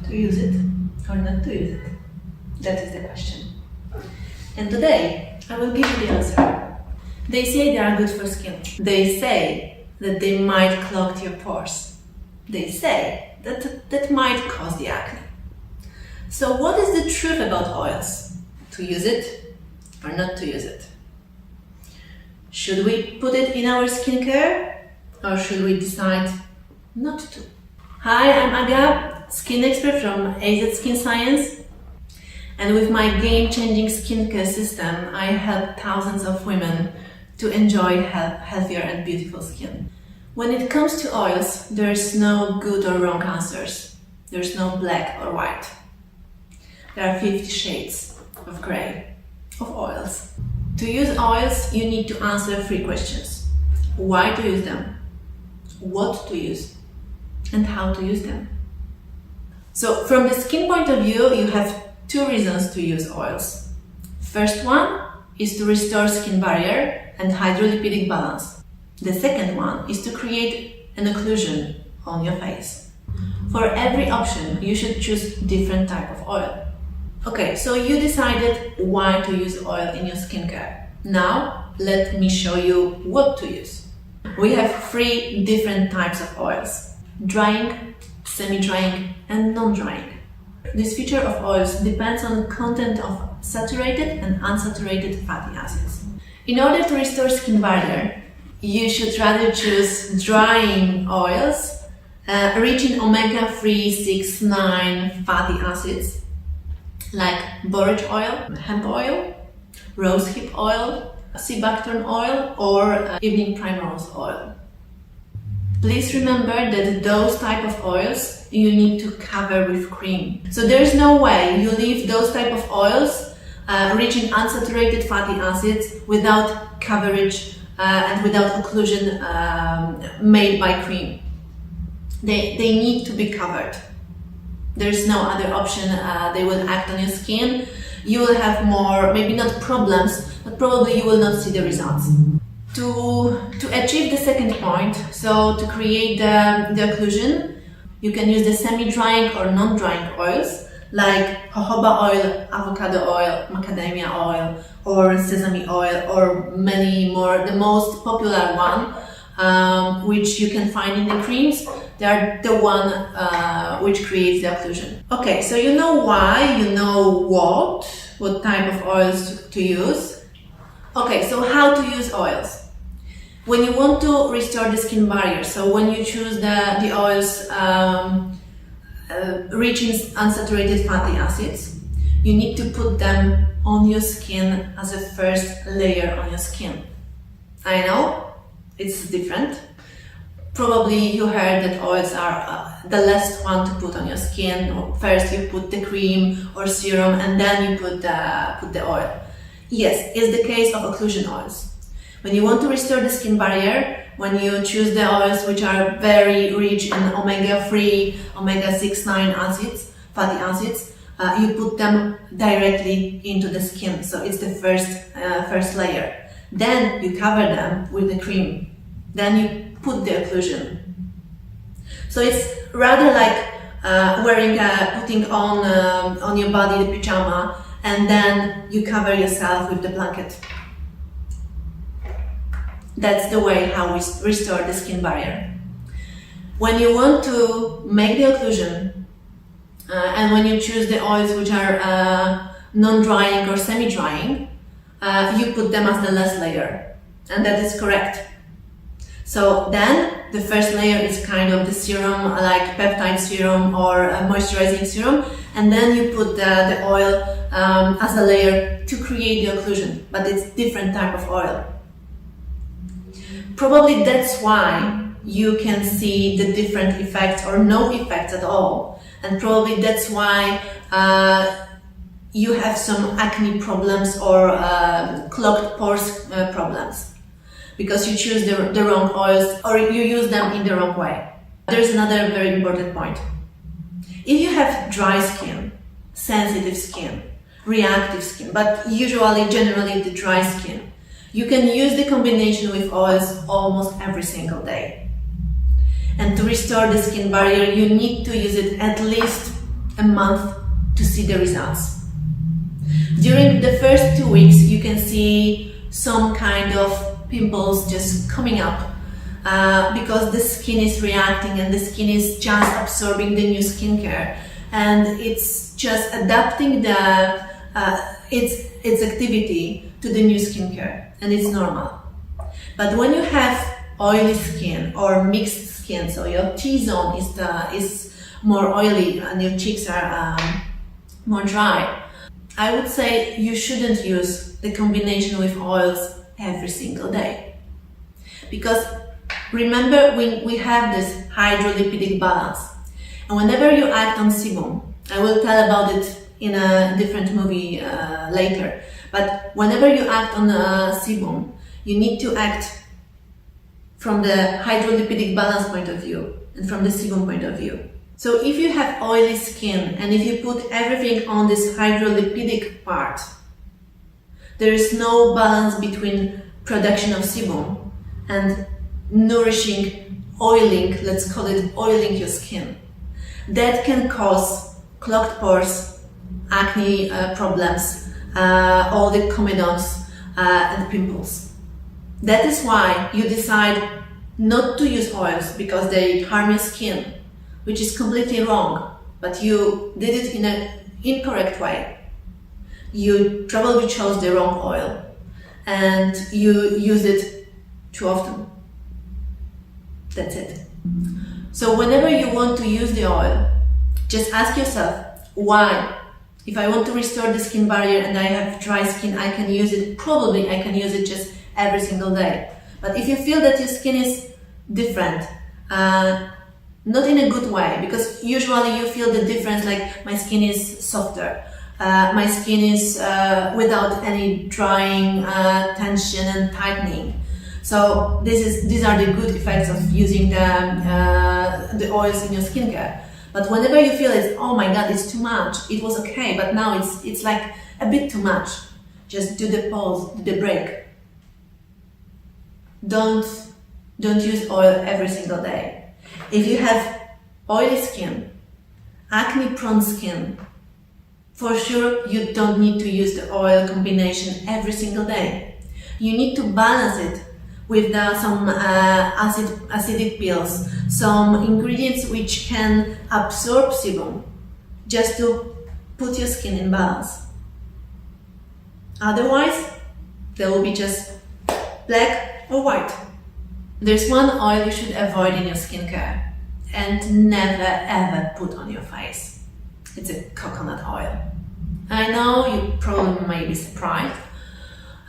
to use it or not to use it? That is the question. And today, I will give you the answer. They say they are good for skin. They say that they might clog your pores. They say that might cause the acne. So what is the truth about oils? To use it or not to use it? Should we put it in our skincare or should we decide not to? Hi, I'm Aga, skin expert from AZ Skin Science. And with my game-changing skincare system, I help thousands of women to enjoy healthier and beautiful skin. When it comes to oils, there's no good or wrong answers. There's no black or white. There are 50 shades of grey of oils. To use oils, you need to answer 3 questions. Why to use them? What to use? And how to use them? So from the skin point of view, you have 2 reasons to use oils. First one is to restore skin barrier and hydrolipidic balance. The second one is to create an occlusion on your face. For every option, you should choose different type of oil. Okay, so you decided why to use oil in your skincare. Now, let me show you what to use. We have 3 different types of oils: drying, semi-drying, and non-drying. This feature of oils depends on the content of saturated and unsaturated fatty acids. In order to restore skin barrier, you should rather choose drying oils rich in omega-3, 6, 9 fatty acids like borage oil, hemp oil, rosehip oil, sea buckthorn oil, or evening primrose oil. Please remember that those type of oils you need to cover with cream. So there is no way you leave those type of oils rich in unsaturated fatty acids without coverage and without occlusion made by cream. They need to be covered. There's no other option. They will act on your skin. You will have more, maybe not problems, but probably you will not see the results. To achieve the second point, so to create the occlusion, you can use the semi-drying or non-drying oils like jojoba oil, avocado oil, macadamia oil, or sesame oil, or many more. The most popular one, which you can find in the creams, they are the one which creates the occlusion. Okay, so you know why, you know what type of oils to use. Okay, so how to use oils? When you want to restore the skin barrier, so when you choose the oils rich in unsaturated fatty acids, you need to put them on your skin as a first layer on your skin. I know, it's different. Probably you heard that oils are the last one to put on your skin. First you put the cream or serum and then you put the oil. Yes, it's the case of occlusion oils. When you want to restore the skin barrier, when you choose the oils which are very rich in omega-3, omega-6, 9 acids, fatty acids, you put them directly into the skin. So it's the first layer. Then you cover them with the cream. Then you put the occlusion. So it's rather like putting on your body the pyjama and then you cover yourself with the blanket. That's the way how we restore the skin barrier. When you want to make the occlusion and when you choose the oils which are non-drying or semi-drying, you put them as the last layer, and that is correct. So then the first layer is kind of the serum, like peptide serum or a moisturizing serum, and then you put the oil as a layer to create the occlusion, but it's different type of oil. Probably that's why you can see the different effects or no effects at all, and probably that's why you have some acne problems or clogged pores problems, because you choose the wrong oils or you use them in the wrong way. There's another very important point. If you have dry skin, sensitive skin, reactive skin, but usually generally the dry skin, you can use the combination with oils almost every single day. And to restore the skin barrier, you need to use it at least a month to see the results. During the first 2 weeks, you can see some kind of pimples just coming up because the skin is reacting and the skin is just absorbing the new skincare, and it's just adapting its activity to the new skincare, and it's normal. But when you have oily skin or mixed skin, so your T-zone is more oily and your cheeks are more dry, I would say you shouldn't use the combination with oils every single day. Because remember, we have this hydrolipidic balance, and whenever you act on sebum, I will tell about it in a different movie later, but whenever you act on sebum, you need to act from the hydrolipidic balance point of view and from the sebum point of view. So if you have oily skin and if you put everything on this hydrolipidic part, there is no balance between production of sebum and nourishing, oiling, let's call it oiling your skin. That can cause clogged pores, acne problems, all the comedones and pimples. That is why you decide not to use oils because they harm your skin, which is completely wrong, but you did it in an incorrect way. You probably chose the wrong oil and you use it too often. That's it. So whenever you want to use the oil, just ask yourself, why? If I want to restore the skin barrier and I have dry skin, I can use it, probably I can use it just every single day. But if you feel that your skin is different, not in a good way, because usually you feel the difference, like my skin is softer, my skin is without any drying, tension and tightening. So these are the good effects of using the oils in your skincare. But whenever you feel it, oh my god, it's too much, it was okay, but now it's like a bit too much, just do the pause, do the break. Don't use oil every single day. If you have oily skin, acne-prone skin, for sure you don't need to use the oil combination every single day. You need to balance it with some acidic pills, some ingredients which can absorb sebum, just to put your skin in balance. Otherwise, there will be just black or white. There's one oil you should avoid in your skincare and never ever put on your face. It's a coconut oil. I know you probably may be surprised.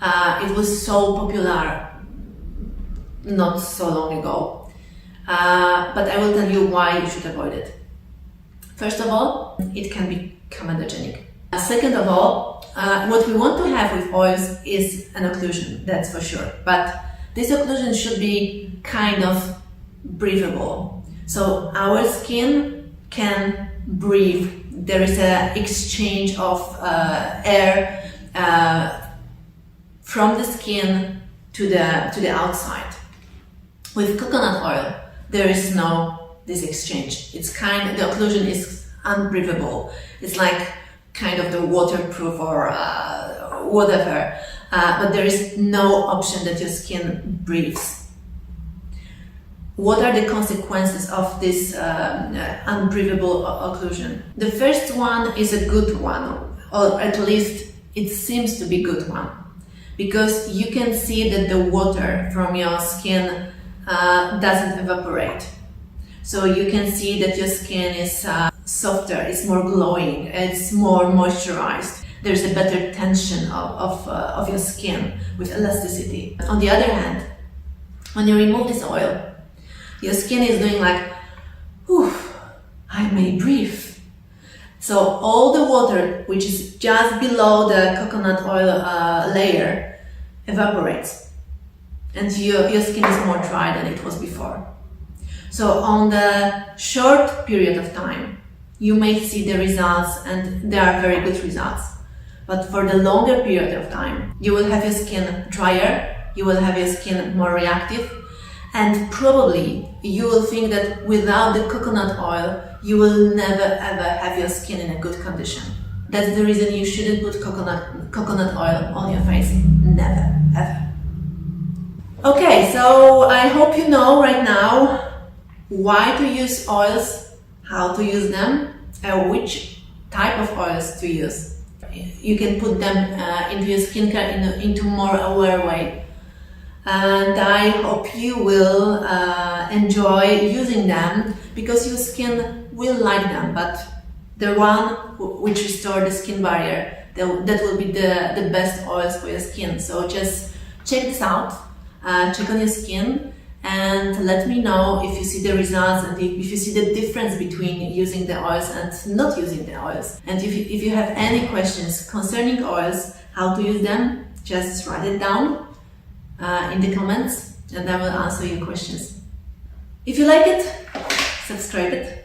It was so popular not so long ago, but I will tell you why you should avoid it. First of all, it can be comedogenic. Second of all, what we want to have with oils is an occlusion, that's for sure, but this occlusion should be kind of breathable. So our skin can breathe. There is an exchange of air from the skin to the outside. With coconut oil, there is no this exchange. It's the occlusion is unbreathable. It's like kind of the waterproof or whatever. But there is no option that your skin breathes. What are the consequences of this unbreathable occlusion? The first one is a good one, or at least it seems to be a good one, because you can see that the water from your skin doesn't evaporate. So you can see that your skin is softer, it's more glowing, it's more moisturized. There's a better tension of your skin with elasticity. On the other hand, when you remove this oil, your skin is doing like, whew, I may breathe. So all the water which is just below the coconut oil layer evaporates, and your skin is more dry than it was before. So on the short period of time, you may see the results, and they are very good results. But for the longer period of time, you will have your skin drier, you will have your skin more reactive, and probably you will think that without the coconut oil, you will never ever have your skin in a good condition. That's the reason you shouldn't put coconut oil on your face. Never, ever. Okay, so I hope you know right now why to use oils, how to use them, and which type of oils to use. You can put them into your skincare into more aware way. And I hope you will enjoy using them because your skin will like them, but the one which restore the skin barrier, that will be the best oils for your skin. So just check this out, check on your skin and let me know if you see the results and if you see the difference between using the oils and not using the oils. And if you have any questions concerning oils, how to use them, just write it down in the comments and I will answer your questions. If you like it, subscribe it.